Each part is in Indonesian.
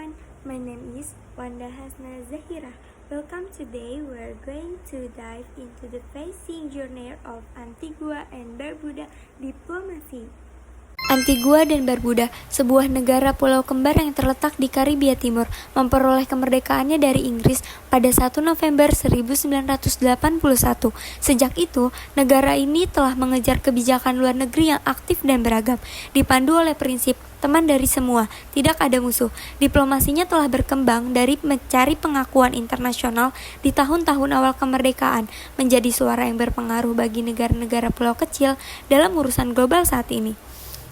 everyone, my name is Wanda Hasna Zahira. Welcome. Today we're going to dive into the fascinating journey of Antigua and Barbuda diplomacy. Antigua dan Barbuda, sebuah negara pulau kembar yang terletak di Karibia Timur, memperoleh kemerdekaannya dari Inggris pada 1 November 1981. Sejak itu, negara ini telah mengejar kebijakan luar negeri yang aktif dan beragam, dipandu oleh prinsip teman dari semua, tidak ada musuh. Diplomasinya telah berkembang dari mencari pengakuan internasional di tahun-tahun awal kemerdekaan, menjadi suara yang berpengaruh bagi negara-negara pulau kecil dalam urusan global saat ini.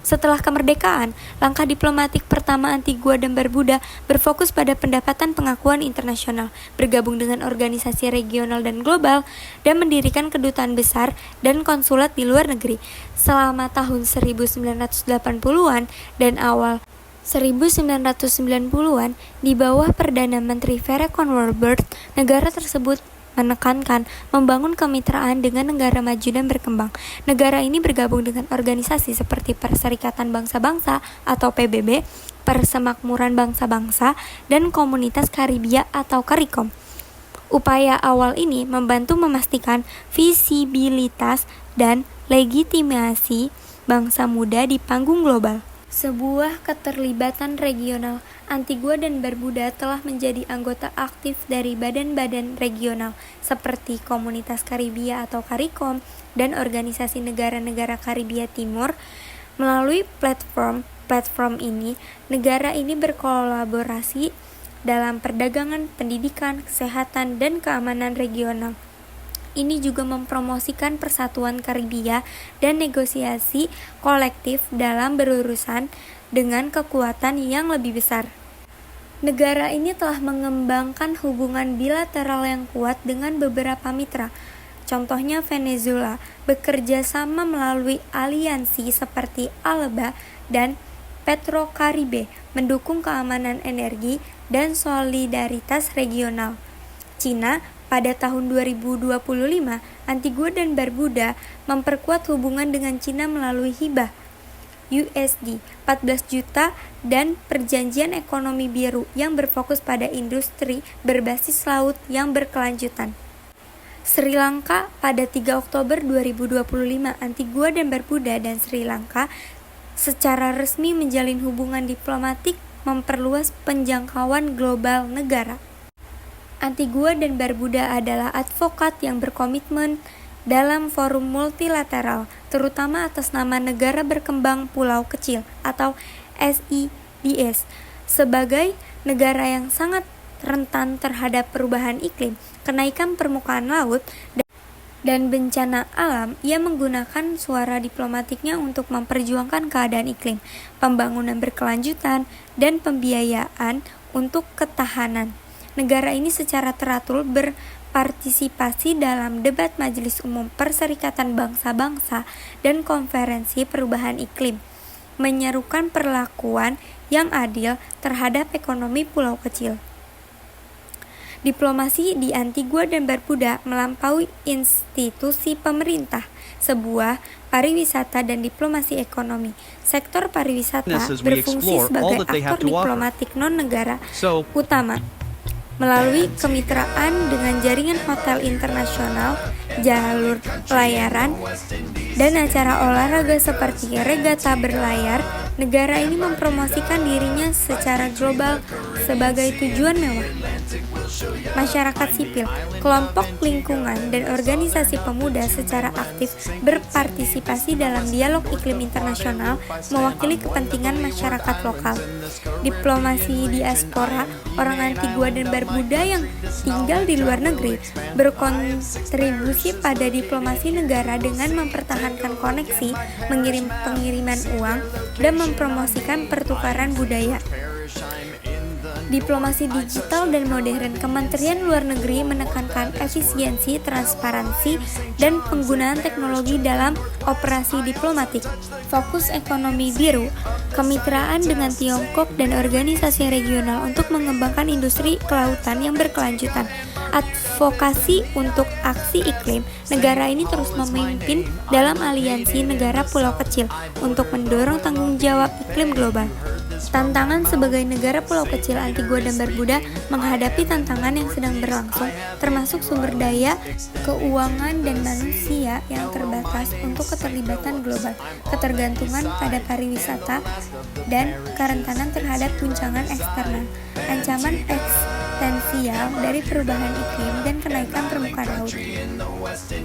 Setelah kemerdekaan, langkah diplomatik pertama Antigua dan Barbuda berfokus pada pendapatan pengakuan internasional, bergabung dengan organisasi regional dan global, dan mendirikan kedutaan besar dan konsulat di luar negeri. Selama tahun 1980-an dan awal 1990-an, di bawah Perdana Menteri Verrecon Woolworth, negara tersebut menekankan membangun kemitraan dengan negara maju dan berkembang. Negara ini bergabung dengan organisasi seperti Perserikatan Bangsa-Bangsa atau PBB, Persemakmuran Bangsa-Bangsa, dan Komunitas Karibia atau CARICOM. Upaya awal ini membantu memastikan visibilitas dan legitimasi bangsa muda di panggung global. Sebuah keterlibatan regional, Antigua dan Barbuda telah menjadi anggota aktif dari badan-badan regional seperti Komunitas Karibia atau CARICOM dan Organisasi Negara-Negara Karibia Timur. Melalui platform ini, negara ini berkolaborasi dalam perdagangan, pendidikan, kesehatan, dan keamanan regional. Ini juga mempromosikan persatuan Karibia dan negosiasi kolektif dalam berurusan dengan kekuatan yang lebih besar. Negara ini telah mengembangkan hubungan bilateral yang kuat dengan beberapa mitra. Contohnya Venezuela bekerja sama melalui aliansi seperti ALBA dan Petrocaribe, mendukung keamanan energi dan solidaritas regional. Cina pada tahun 2025, Antigua dan Barbuda memperkuat hubungan dengan Cina melalui hibah USD 14 juta dan perjanjian ekonomi biru yang berfokus pada industri berbasis laut yang berkelanjutan. Sri Lanka pada 3 Oktober 2025, Antigua dan Barbuda dan Sri Lanka secara resmi menjalin hubungan diplomatik memperluas penjangkauan global negara. Antigua dan Barbuda adalah advokat yang berkomitmen dalam forum multilateral, terutama atas nama Negara Berkembang Pulau Kecil atau SIDS. Sebagai negara yang sangat rentan terhadap perubahan iklim, kenaikan permukaan laut, dan bencana alam, ia menggunakan suara diplomatiknya untuk memperjuangkan keadaan iklim, pembangunan berkelanjutan, dan pembiayaan untuk ketahanan. Negara ini secara teratur berpartisipasi dalam debat Majelis Umum Perserikatan Bangsa-Bangsa dan Konferensi Perubahan Iklim, menyerukan perlakuan yang adil terhadap ekonomi pulau kecil. Diplomasi di Antigua dan Barbuda melampaui institusi pemerintah, sebuah pariwisata dan diplomasi ekonomi. Sektor pariwisata berfungsi sebagai aktor diplomatik non-negara utama melalui kemitraan dengan jaringan hotel internasional, jalur pelayaran, dan acara olahraga seperti regata berlayar. Negara ini mempromosikan dirinya secara global sebagai tujuan mewah. Masyarakat sipil, kelompok lingkungan, dan organisasi pemuda secara aktif berpartisipasi dalam dialog iklim internasional, mewakili kepentingan masyarakat lokal. Diplomasi diaspora, orang Antigua dan Barbuda yang tinggal di luar negeri, berkontribusi pada diplomasi negara dengan mempertahankan koneksi, mengirim pengiriman uang, dan mempromosikan pertukaran budaya. Diplomasi digital dan modern, Kementerian Luar Negeri menekankan efisiensi, transparansi, dan penggunaan teknologi dalam operasi diplomatik. Fokus ekonomi biru, kemitraan dengan Tiongkok dan organisasi regional untuk mengembangkan industri kelautan yang berkelanjutan. Advokasi untuk aksi iklim, negara ini terus memimpin dalam aliansi negara pulau kecil untuk mendorong tanggung jawab iklim global. Tantangan sebagai negara pulau kecil Antigua dan Barbuda menghadapi tantangan yang sedang berlangsung, termasuk sumber daya, keuangan, dan manusia yang terbatas untuk keterlibatan global, ketergantungan pada pariwisata, dan kerentanan terhadap guncangan eksternal, ancaman eksistensial dari perubahan iklim dan kenaikan permukaan laut.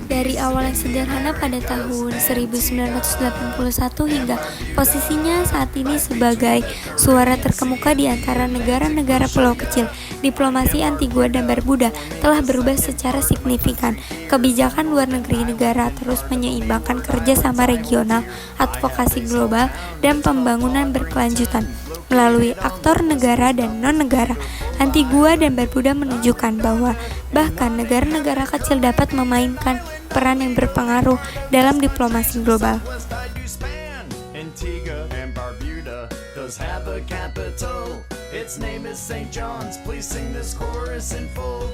Dari awal yang sederhana pada tahun 1981 hingga posisinya saat ini sebagai suara terkemuka di antara negara-negara pulau kecil, diplomasi Antigua dan Barbuda telah berubah secara signifikan. Kebijakan luar negeri negara terus menyeimbangkan kerjasama regional, advokasi global, dan pembangunan berkelanjutan. Melalui aktor negara dan non-negara, Antigua dan Barbuda menunjukkan bahwa bahkan negara-negara kecil dapat memainkan peran yang berpengaruh dalam diplomasi global. Antigua and Barbuda does have a capital. Its name is St. John's. Please sing this chorus in full.